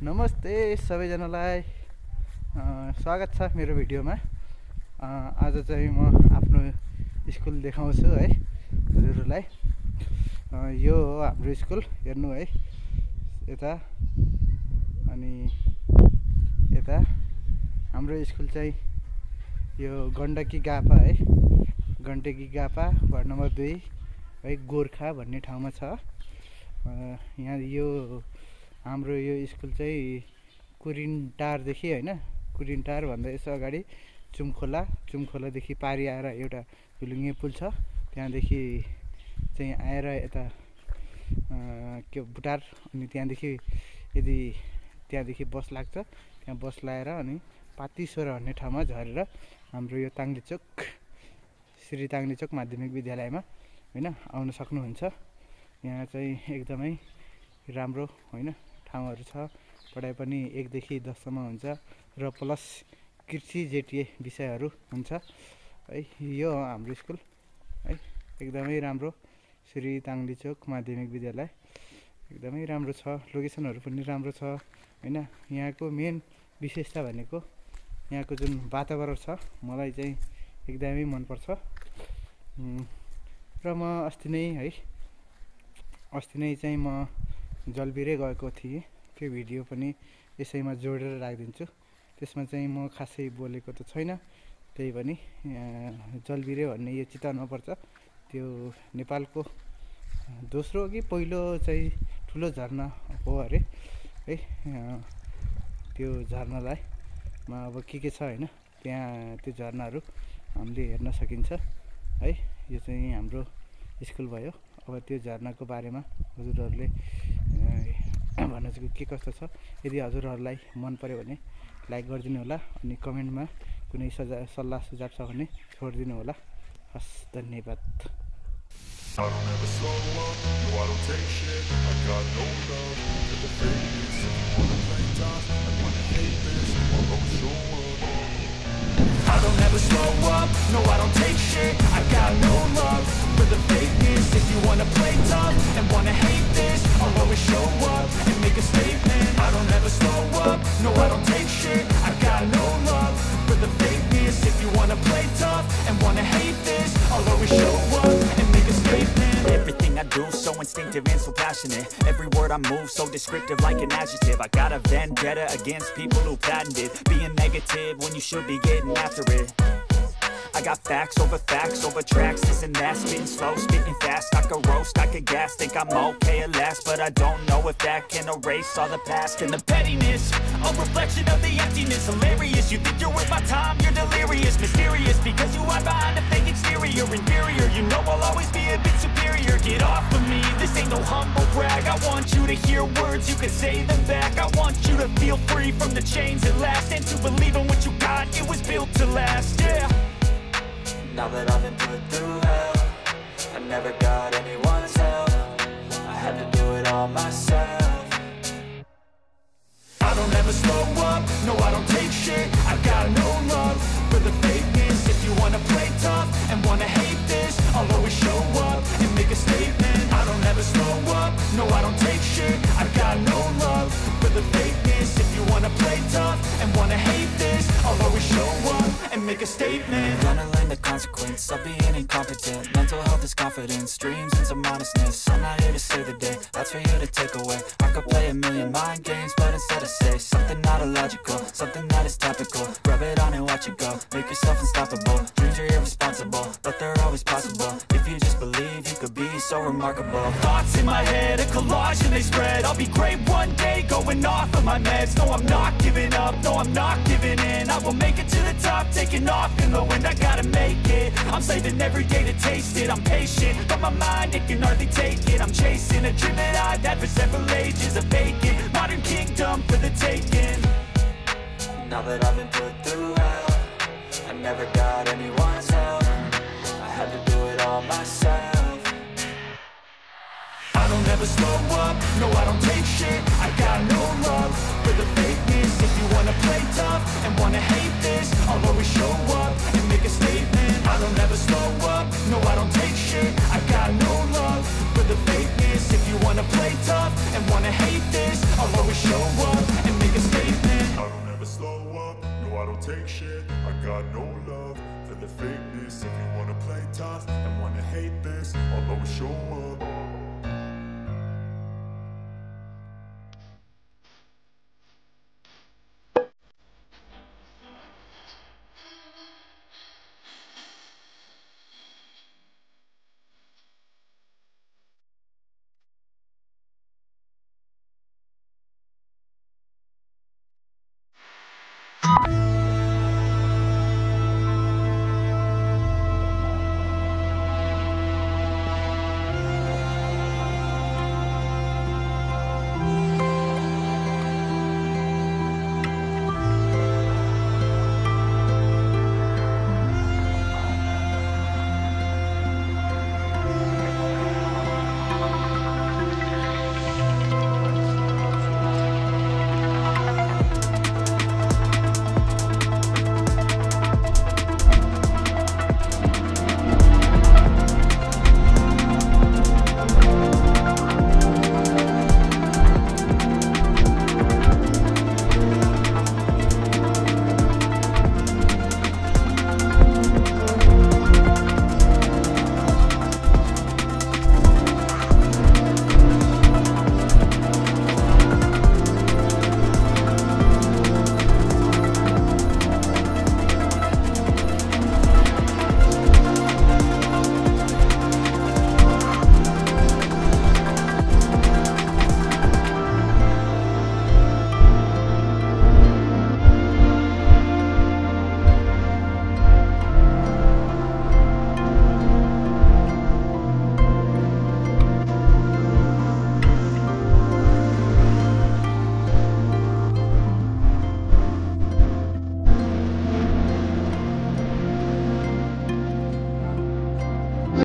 नमस्ते सबैजनालाई स्वागत छ मेरो भिडियोमा। आज चाहिँ म आफ्नो स्कुल देखाउँछु है हजुरहरूलाई। यो हो हाम्रो स्कुल, हेर्नु है यता। अनि यता हाम्रो स्कुल चाहिँ यो गण्डकी गापा है, गण्डकी गापा वार्ड नम्बर 2 है, गोर्खा भन्ने ठाउँमा छ। यहाँ यो हाम्रो यो स्कुल चाहिँ कुरिनटारदेखि हैन, कुरिनटार भन्दा यसो अगाडि चुमखोलादेखि पारी आएर एउटा झुलुङ्गे पुल छ, त्यहाँदेखि चाहिँ आएर यता के बुटार, अनि त्यहाँदेखि यदि त्यहाँदेखि बस लाग्छ, त्यहाँ बस लाएर अनि पातीश्वर भन्ने ठाउँमा झरेर हाम्रो यो ताङ्ग्लेचोक, श्री ताङ्ग्लेचोक माध्यमिक विद्यालयमा हैन आउन सक्नुहुन्छ। यहाँ चाहिँ एकदमै राम्रो हैन ठाउँहरू छ, पढाइ पनि 1 देखि 10 सम्म हुन्छ र प्लस कृषि जेटिए विषयहरू हुन्छ है। यो हो हाम्रो स्कुल है, एकदमै राम्रो श्री ताङ्ग्लेचोक माध्यमिक विद्यालय, एकदमै राम्रो छ। लोकेसनहरू पनि राम्रो छ हैन। यहाँको मेन विशेषता भनेको यहाँको जुन वातावरण छ, मलाई चाहिँ एकदमै मनपर्छ। र म अस्ति नै चाहिँ म जलबिरे गएको थिएँ, त्यो भिडियो पनि यसैमा जोडेर राखिदिन्छु। त्यसमा चाहिँ म खासै बोलेको त छैन, त्यही पनि जलबिरे भन्ने यो चितवनमा पर्छ, त्यो नेपालको दोस्रो कि पहिलो चाहिँ ठुलो झरना हो अरे है। त्यो झरनालाई अब के छ हैन, त्यहाँ त्यो झरनाहरू हामीले हेर्न सकिन्छ है। यो चाहिँ हाम्रो स्कुल भयो। अब त्यो झरनाको बारेमा हजुरहरूले भन्न चाहिँ के कस्तो छ, यदि हजुरहरूलाई मन पर्यो भने लाइक गरिदिनु होला, अनि कमेन्टमा कुनै सल्लाह सुझाव छ भने छोडिदिनु होला। हस्, धन्यवाद। I don't ever slow up, no I don't take shit. I got no love for the fakeness. If you wanna play tough and wanna hate this, I'll always show up and make a statement. I don't ever slow up, no I don't take shit. I got no love for the fakeness. If you wanna play tough and wanna hate this, I'll always show up and make a statement. Everything I do so instinctive and so passionate. Every word I move so descriptive like an adjective. I got a vendetta against people who patented being negative when you should be getting after it. I got facts over tracks, this and that, spitting slow, spitting fast. I could roast, I could gas, think I'm okay at last, but I don't know if that can erase all the past. And the pettiness, a reflection of the emptiness. Hilarious, you think you're worth my time, you're delirious. Mysterious, because you hide behind a fake exterior. Inferior, you know I'll always be a bit superior. Get off of me, this ain't no humble brag. I want you to hear words, you can say them back. I want you to feel free from the chains at last, and to believe in what you got, it was built to last, yeah. Now that I've been put through hell, I never got anyone's help. I had to do it all myself. I don't ever slow up, no I don't take shit. I got no love for the fakeness. If you wanna play tough and wanna hate this, I'll always show up and make a statement. I don't ever slow up, no I don't take shit. I got no love for the fakeness. If you wanna play tough and wanna hate this, I'll always show up and make a statement. Gonna learn the consequence of being incompetent. Mental health is confidence, dreams and some honestness. I'm not here to save the day, that's for you to take away. I could play a million mind games, but instead I say something not illogical, something that is topical. Rub it on and watch it go, make yourself unstoppable. Dreams are irresponsible, but they're always possible. If you just believe, you could be so remarkable. Thoughts in my head, a collage and they spread. I'll be great one day, going off of my meds. No, I'm not giving up, no, I'm not giving in. I will make it to the top, taking off in the wind. I gotta make it, I'm saving every day to taste it. I'm patient, but my mind, it can hardly take it. I'm chasing a dream that I've had for several ages. A vacant, modern kingdom for the taking. Now that I've been put through hell, I never got anyone's help. I had to do it all myself. I don't ever slow up, no I don't take shit. I got no love for the fakeness. If you wanna play tough and wanna hate this, I'll always show up and make a statement. I don't ever slow up, no I don't take shit. I got no love for the fakeness. If you wanna play tough and wanna hate this, I'll always show up and you.